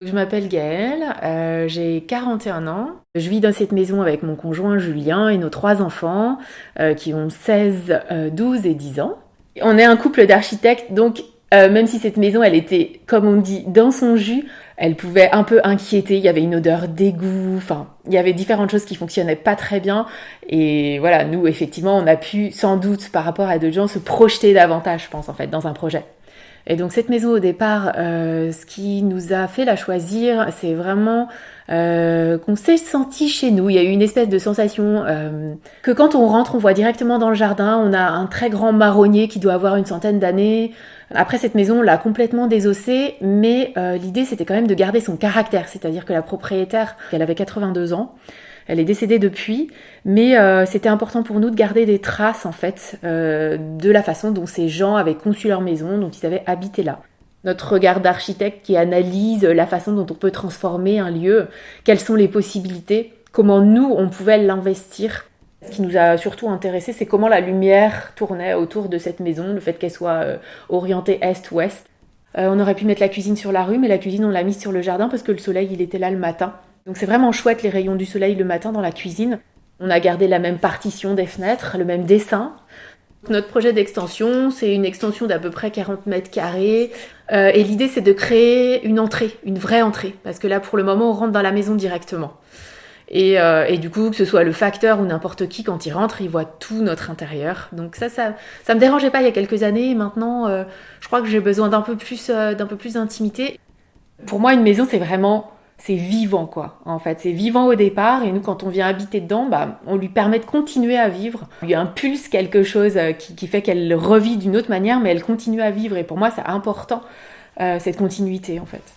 Je m'appelle Gaëlle, j'ai 41 ans. Je vis dans cette maison avec mon conjoint Julien et nos 3 enfants qui ont 16, 12 et 10 ans. On est un couple d'architectes, donc même si cette maison, elle était, comme on dit, dans son jus, elle pouvait un peu inquiéter. Il y avait une odeur d'égout, enfin, il y avait différentes choses qui fonctionnaient pas très bien. Et voilà, nous, effectivement, on a pu, sans doute, par rapport à d'autres gens, se projeter davantage, je pense, en fait, dans un projet. Et donc cette maison au départ, ce qui nous a fait la choisir, c'est vraiment qu'on s'est senti chez nous. Il y a eu une espèce de sensation que quand on rentre, on voit directement dans le jardin. On a un très grand marronnier qui doit avoir une centaine d'années. Après cette maison, on l'a complètement désossée, mais l'idée c'était quand même de garder son caractère. C'est-à-dire que la propriétaire, elle avait 82 ans. Elle est décédée depuis, mais c'était important pour nous de garder des traces en fait de la façon dont ces gens avaient conçu leur maison, dont ils avaient habité là. Notre regard d'architecte qui analyse la façon dont on peut transformer un lieu, quelles sont les possibilités, comment nous on pouvait l'investir. Ce qui nous a surtout intéressé, c'est comment la lumière tournait autour de cette maison, le fait qu'elle soit orientée est-ouest. On aurait pu mettre la cuisine sur la rue, mais la cuisine on l'a mise sur le jardin parce que le soleil il était là le matin. Donc c'est vraiment chouette les rayons du soleil le matin dans la cuisine. On a gardé la même partition des fenêtres, le même dessin. Notre projet d'extension, c'est une extension d'à peu près 40 mètres carrés. Et l'idée, c'est de créer une entrée, une vraie entrée. Parce que là, pour le moment, on rentre dans la maison directement. Et du coup, que ce soit le facteur ou n'importe qui, quand il rentre, il voit tout notre intérieur. Donc ça me dérangeait pas il y a quelques années. Et maintenant, je crois que j'ai besoin d'un peu plus d'intimité. Pour moi, une maison, c'est vivant, quoi. En fait, c'est vivant au départ, et nous, quand on vient habiter dedans, on lui permet de continuer à vivre. On lui impulse quelque chose qui fait qu'elle revit d'une autre manière, mais elle continue à vivre. Et pour moi, c'est important, cette continuité, en fait.